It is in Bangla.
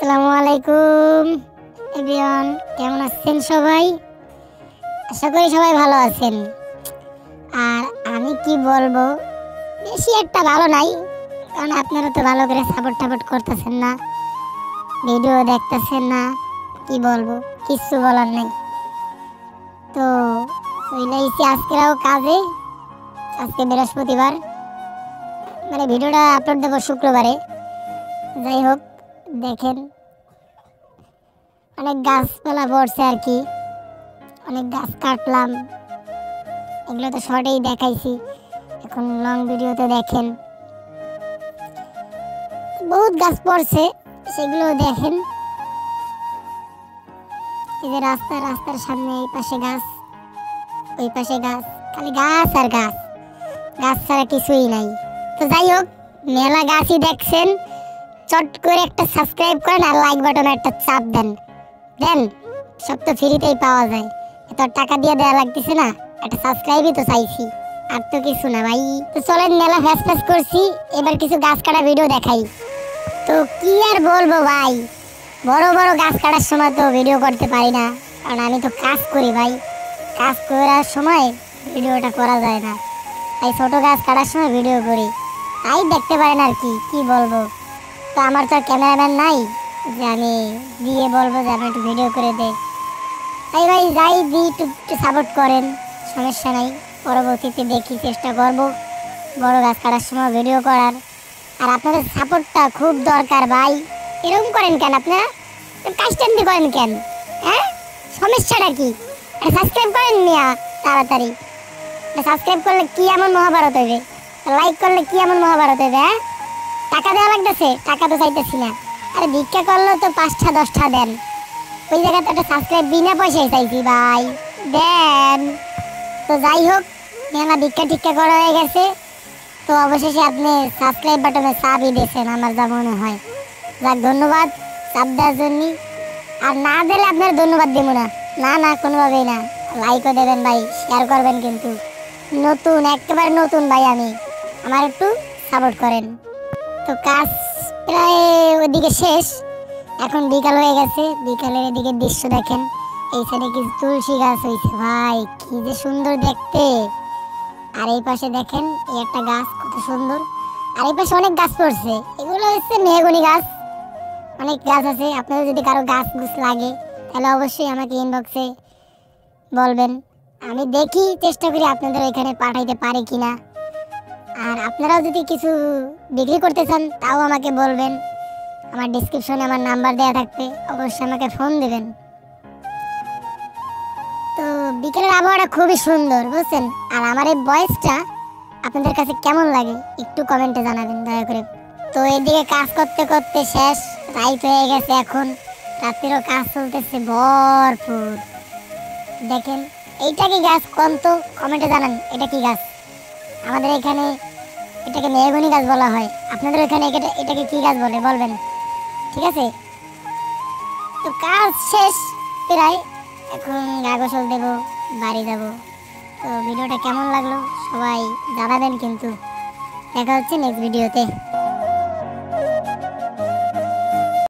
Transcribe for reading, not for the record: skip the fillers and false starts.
আসসালামু আলাইকুম এভরিওয়ান, কেমন আছেন সবাই? আশা করি সবাই ভালো আছেন। আর আমি কি বলবো, বেশি একটা ভালো নাই, কারণ আপনারা তো ভালো করে সাপোর্ট করতেছেন না, ভিডিও দেখতেছেন না। কি বলবো, কিচ্ছু বলার নাই। তো চলে এসেছি আজকেও কাজে। আজকে বৃহস্পতিবার, মানে ভিডিওটা আপলোড দেবো শুক্রবারে। যাই হোক, দেখেন অনেক গাছপালা পড়ছে আর কি, অনেক গাছ কাটলাম। এগুলো তো শর্টেই দেখাইছি, এখন লং ভিডিওতে দেখেন বহুত গাছ পড়ছে, সেগুলো দেখেন। এই যে রাস্তার সামনে এই পাশে গাছ, ওই পাশে গাছ, খালি গাছ আর গাছ, গাছ ছাড়া কিছুই নাই। তো যাই হোক, মেলা গাছই দেখছেন। চট করে একটা সাবস্ক্রাইব করেন আর লাইক বাটনে একটা চাপ দেন। সব তো ফ্রিতেই পাওয়া যায়, এত টাকা দিয়ে দেওয়া লাগতেছে না, একটা সাবস্ক্রাইবই তো চাইছি, আর তো কিছু না ভাই। তো চলেন, মেলা ফ্যাস করছি, এবার কিছু গাছ কাটা ভিডিও দেখাই। তো কি আর বলবো ভাই, বড় বড় গাছ কাটার সময় তো ভিডিও করতে পারি না, কারণ আমি তো কাজ করি ভাই। কাজ করার সময় ভিডিওটা করা যায় না, তাই ছোট গাছ কাটার সময় ভিডিও করি, তাই দেখতে পারেন আর কি। কি বলবো, তো আমার তো ক্যামেরাম্যান নাই যে আমি দিয়ে বলবো যে আমি একটু ভিডিও করে দে। তাই ভাই যাই দিই, একটু সাপোর্ট করেন, সমস্যা নাই। পরবর্তীতে দেখি, চেষ্টা করব বড় গাছ কাটার সময় ভিডিও করার। আর আপনাদের সাপোর্টটা খুব দরকার ভাই। এরকম করেন কেন আপনারা, কাজটান্তি করেন কেন? হ্যাঁ, সমস্যাটা কি? সাবস্ক্রাইব করেন মিয়া তাড়াতাড়ি। সাবস্ক্রাইব করলে কি এমন মহাভারত হইবে, লাইক করলে কি এমন মহাভারত হইবে? হ্যাঁ, টাকা দেওয়া লাগতেছে, টাকা তো চাইতেছি না। আরে ভিক্ষা করলেও তো 5টা 10টা দেন, ওই জায়গাতে একটা সাবস্ক্রাইব বিনা পয়সায় চাইছি ভাই, দেন। তো যাই হোক, মেলা ভিক্ষা টিক্ষা করা হয়ে গেছে, তো অবশেষে আপনি সাবস্ক্রাইব বাটনে চাপই দিয়েছেন আমার যা মনে হয়। যাক, ধন্যবাদ চাপ দেওয়ার জন্য। আর না দিলে আপনার ধন্যবাদ দেবো না, না কোনোভাবেই না। লাইকও দেবেন ভাই, শেয়ার করবেন কিন্তু। নতুন, একেবারে নতুন ভাই আমি, আমার একটু সাপোর্ট করেন। তো কাজ প্রায় ওইদিকে শেষ, এখন বিকাল হয়ে গেছে। বিকালের এদিকে দৃশ্য দেখেন, এই সাইডে কিছু তুলসী গাছ হয়েছে ভাই, কি যে সুন্দর দেখতে। আর এই পাশে দেখেন, এই একটা গাছ কত সুন্দর। আর এই পাশে অনেক গাছ পড়ছে, এগুলো হচ্ছে মেহগনি গাছ। অনেক গাছ আছে, আপনাদের যদি কারো গাছ গুছ লাগে তাহলে অবশ্যই আমাকে ইনবক্সে বলবেন, আমি দেখি চেষ্টা করি আপনাদের এখানে পাঠাইতে পারি কিনা। আর আপনারাও যদি কিছু বিক্রি করতে চান তাও আমাকে বলবেন, আমার ডেসক্রিপশনে আমার নাম্বার দেওয়া থাকবে, অবশ্যই আমাকে ফোন দিবেন। তো বিকেলের আবহাওয়াটা খুবই সুন্দর, বুঝছেন। আর আমার এই ভয়েসটা আপনাদের কাছে কেমন লাগে একটু কমেন্টে জানাবেন দয়া করে। তো এদিকে কাজ করতে করতে শেষ, রাইত হয়ে গেছে, এখন রাত্রেও কাজ চলতেছে ভরপুর। দেখেন, এইটা কি গাছ কোন তো কমেন্টে জানান, এটা কি গাছ? আমাদের এখানে এটাকে মেহগনি গাছ বলা হয়, আপনাদের এখানে এটাকে কি গাছ বলে বলবেন, ঠিক আছে? তো কাজ শেষ প্রায়, এখন গা গোসল দেবো, বাড়ি যাব। তো ভিডিওটা কেমন লাগলো সবাই জানাবেন কিন্তু। দেখা হচ্ছে নেক্সট ভিডিওতে।